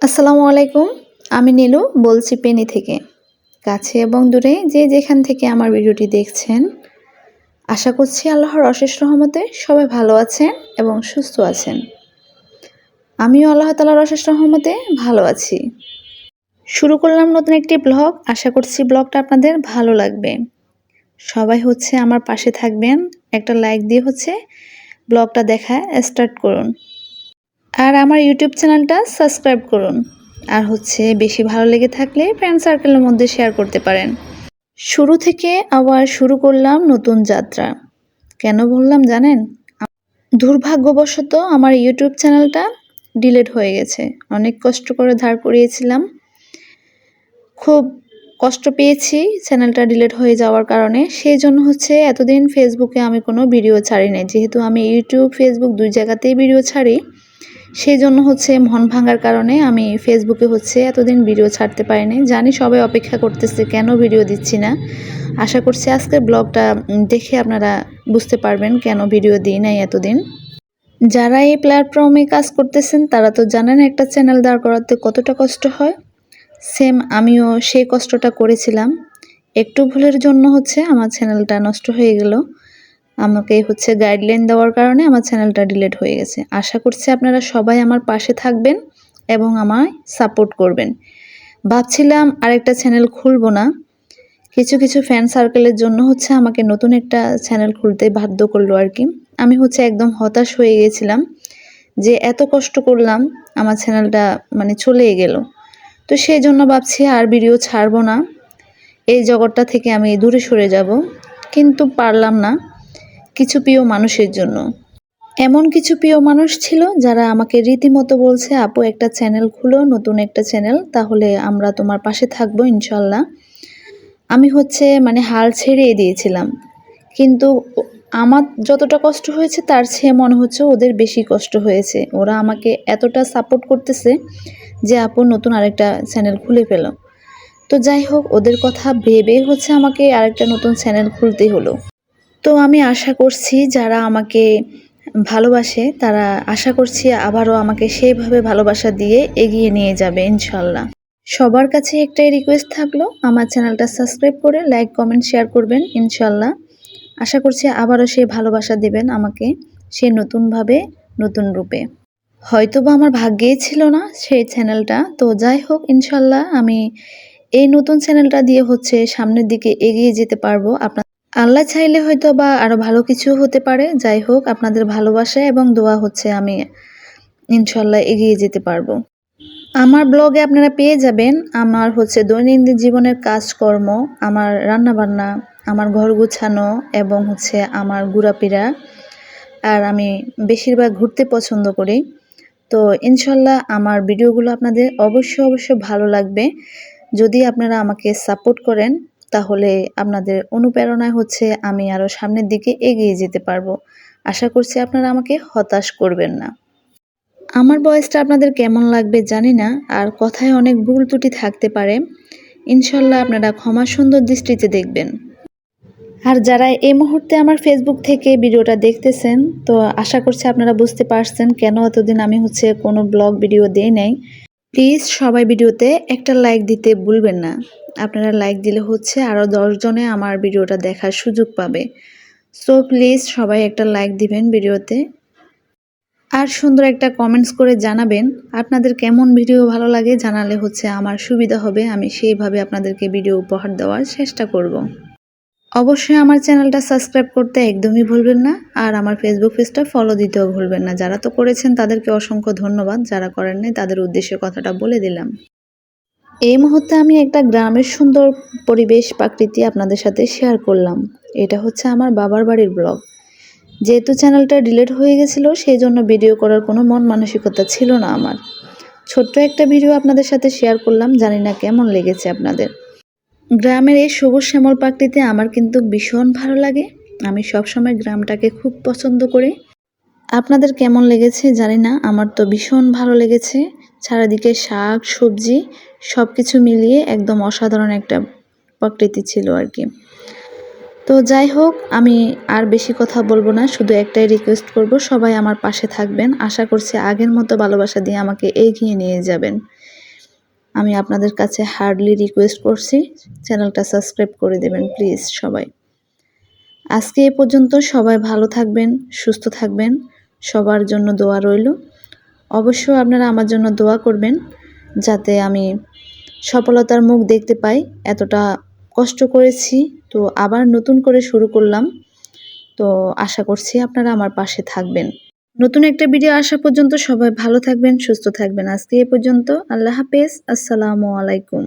আসসালামু আলাইকুম। আমি নীলু বলছি পেনি থেকে। কাছে এবং দূরে যে যেখান থেকে আমার ভিডিওটি দেখছেন, আশা করছি আল্লাহর অশেষ রহমতে সবাই ভালো আছেন এবং সুস্থ আছেন। আমিও আল্লাহ তাআলার অশেষ রহমতে ভালো আছি। শুরু করলাম নতুন একটি ব্লগ। আশা করছি ব্লগটা আপনাদের ভালো লাগবে। সবাই আমার পাশে থাকবেন। একটা লাইক দিয়ে ব্লগটা দেখা স্টার্ট করুন। আর আমার ইউটিউব চ্যানেলটা সাবস্ক্রাইব করুন। আর বেশি ভালো লেগে থাকলে ফ্রেন্ড সার্কেলের মধ্যে শেয়ার করতে পারেন। শুরু থেকে আবার শুরু করলাম নতুন যাত্রা। কেন বললাম জানেন? দুর্ভাগ্যবশত আমার ইউটিউব চ্যানেলটা ডিলিট হয়ে গেছে। অনেক কষ্ট করে ধার করিয়েছিলাম। খুব কষ্ট পেয়েছি চ্যানেলটা ডিলিট হয়ে যাওয়ার কারণে। সেজন্য এতদিন ফেসবুকে আমি কোনো ভিডিও ছাড়ি নাই। যেহেতু আমি ইউটিউব, ফেসবুক ২ জায়গাতেই ভিডিও ছাড়ি। সেজন্য মন ভাঙার কারণে আমি ফেসবুকে এতদিন ভিডিও ছাড়তে পারিনি। জানি সবাই অপেক্ষা করতেছে কেন ভিডিও দিচ্ছি না। আশা করছি আজকের ব্লগটা দেখে আপনারা বুঝতে পারবেন কেন ভিডিও দিই নাই এতদিন। যারা এই প্ল্যাটফর্মে কাজ করতেছেন তারা তো জানেন একটা চ্যানেল দাঁড় করাতে কতটা কষ্ট হয়। সেম আমিও সেই কষ্টটা করেছিলাম। একটু ভুলের জন্য আমার চ্যানেলটা নষ্ট হয়ে গেল। আমাকে গাইডলাইন দেওয়ার কারণে আমার চ্যানেলটা ডিলিট হয়ে গেছে। আশা করছি আপনারা সবাই আমার পাশে থাকবেন এবং আমায় সাপোর্ট করবেন। ভাবছিলাম আরেকটা চ্যানেল খুলব না। কিছু ফ্যান সার্কেলের জন্য আমাকে নতুন একটা চ্যানেল খুলতে বাধ্য করলো আর কি। আমি একদম হতাশ হয়ে গেছিলাম যে এত কষ্ট করলাম, আমার চ্যানেলটা চলেই গেল। তো সেই জন্য ভাবছি আর ভিডিও ছাড়বো না। এই জগৎটা থেকে আমি দূরে সরে যাব। কিন্তু পারলাম না। কিছু প্রিয় মানুষের জন্য। এমন কিছু প্রিয় মানুষ ছিল যারা আমাকে রীতিমতো বলছে, আপু একটা চ্যানেল খুলো, নতুন একটা চ্যানেল, তাহলে আমরা তোমার পাশে থাকবো ইনশাল্লাহ। আমি হাল ছেড়েই দিয়েছিলাম। কিন্তু আমার যতটা কষ্ট হয়েছে তার চেয়ে মনে হচ্ছে ওদের বেশি কষ্ট হয়েছে। ওরা আমাকে এতটা সাপোর্ট করতেছে যে আপু নতুন আরেকটা চ্যানেল খুলে ফেলো। তো যাই হোক, ওদের কথা ভেবে আমাকে আরেকটা নতুন চ্যানেল খুলতেই হলো। তো আমি আশা করছি যারা আমাকে ভালোবাসে তারা আশা করছি আবারও আমাকে সেইভাবে ভালোবাসা দিয়ে এগিয়ে নিয়ে যাবে ইনশাল্লাহ। সবার কাছে একটাই রিকোয়েস্ট থাকলো, আমার চ্যানেলটা সাবস্ক্রাইব করে লাইক, কমেন্ট, শেয়ার করবেন ইনশাল্লাহ। আশা করছি আবারও সেই ভালোবাসা দেবেন আমাকে, সে নতুনভাবে, নতুন রূপে। হয়তোবা আমার ভাগ্যেই ছিল না সেই চ্যানেলটা। তো যাই হোক, ইনশাল্লাহ আমি এই নতুন চ্যানেলটা দিয়ে সামনের দিকে এগিয়ে যেতে পারবো। আল্লাহ চাইলে হয়তোবা আরো ভালো কিছু হতে পারে। যাই হোক, আপনাদের ভালোবাসা এবং দোয়া আমি ইনশাল্লাহ এগিয়ে যেতে পারবো। আমার ব্লগে আপনারা পেয়ে যাবেন আমার দৈনন্দিন জীবনের কাজকর্ম, আমার রান্নাবান্না, আমার ঘর গোছানো এবং আমার ঘোরাফেরা। আর আমি বেশিরভাগ ঘুরতে পছন্দ করি। তো ইনশাল্লাহ আমার ভিডিওগুলো আপনাদের অবশ্যই ভালো লাগবে। যদি আপনারা আমাকে সাপোর্ট করেন তাহলে আপনাদের অনুপ্রেরণায় আমি আরও সামনের দিকে এগিয়ে যেতে পারবো। আশা করছি আপনারা আমাকে হতাশ করবেন না। আমার ভয়েসটা আপনাদের কেমন লাগবে জানি না, আর কথায় অনেক ভুল ত্রুটি থাকতে পারে। ইনশাল্লাহ আপনারা ক্ষমা সুন্দর দৃষ্টিতে দেখবেন। আর যারা এই মুহূর্তে আমার ফেসবুক থেকে ভিডিওটা দেখতেছেন, তো আশা করছি আপনারা বুঝতে পারছেন কেন এতদিন আমি কোনো ব্লগ ভিডিও দেই নাই। প্লিজ সবাই ভিডিওতে একটা লাইক দিতে ভুলবেন না। আপনারা লাইক দিলে আরও 10 জনে আমার ভিডিওটা দেখার সুযোগ পাবে। সো প্লিজ সবাই একটা লাইক দিবেন ভিডিওতে। আর সুন্দর একটা কমেন্টস করে জানাবেন আপনাদের কেমন ভিডিও ভালো লাগে। জানালে আমার সুবিধা হবে, আমি সেইভাবে আপনাদেরকে ভিডিও উপহার দেওয়ার চেষ্টা করব। অবশ্যই আমার চ্যানেলটা সাবস্ক্রাইব করতে একদমই ভুলবেন না। আর আমার ফেসবুক পেজটা ফলো দিতেও ভুলবেন না। যারা তো করেছেন তাদেরকে অসংখ্য ধন্যবাদ, যারা করেন নাই তাদের উদ্দেশ্যে কথাটা বলে দিলাম। এই মুহূর্তে আমি একটা গ্রামের সুন্দর পরিবেশ, প্রাকৃতি আপনাদের সাথে শেয়ার করলাম। এটা আমার বাবার বাড়ির ব্লগ। যেহেতু চ্যানেলটা ডিলিট হয়ে গেছিলো, সেই জন্য ভিডিও করার কোনো মন মানসিকতা ছিল না আমার। ছোট্ট একটা ভিডিও আপনাদের সাথে শেয়ার করলাম, জানি না কেমন লেগেছে আপনাদের। গ্রামের এই সবুজ শ্যামল প্রাকৃতি আমার কিন্তু ভীষণ ভালো লাগে। আমি সবসময় গ্রামটাকে খুব পছন্দ করি। আপনাদের কেমন লেগেছে জানি না, আমার তো ভীষণ ভালো লেগেছে। চারিদিকে শাক, সবজি সব কিছু মিলিয়ে একদম অসাধারণ একটা প্রকৃতি ছিল আর কি। তো তো যাই হোক, আমি আর বেশি কথা বলবো না, শুধু একটাই রিকোয়েস্ট করব, সবাই আমার পাশে থাকবেন। আশা করছি আগের মতো ভালোবাসা দিয়ে আমাকে এগিয়ে নিয়ে যাবেন। আমি আপনাদের কাছে হার্ডলি রিকোয়েস্ট করছি, চ্যানেলটা সাবস্ক্রাইব করে দেবেন প্লিজ সবাই। আজকে এ পর্যন্ত, সবাই ভালো থাকবেন, সুস্থ থাকবেন, সবার জন্য দোয়া রইল। অবশ্যই আপনারা আমার জন্য দোয়া করবেন, যাতে আমি সফলতার মুখ দেখতে পাই। এতটা কষ্ট করেছি, তো আবার নতুন করে শুরু করলাম। তো আশা করছি আপনারা আমার পাশে থাকবেন। নতুন একটা ভিডিও আসা পর্যন্ত সবাই ভালো থাকবেন, সুস্থ থাকবেন। আজকে এ পর্যন্ত। আল্লাহ হাফেজ। আসসালামু আলাইকুম।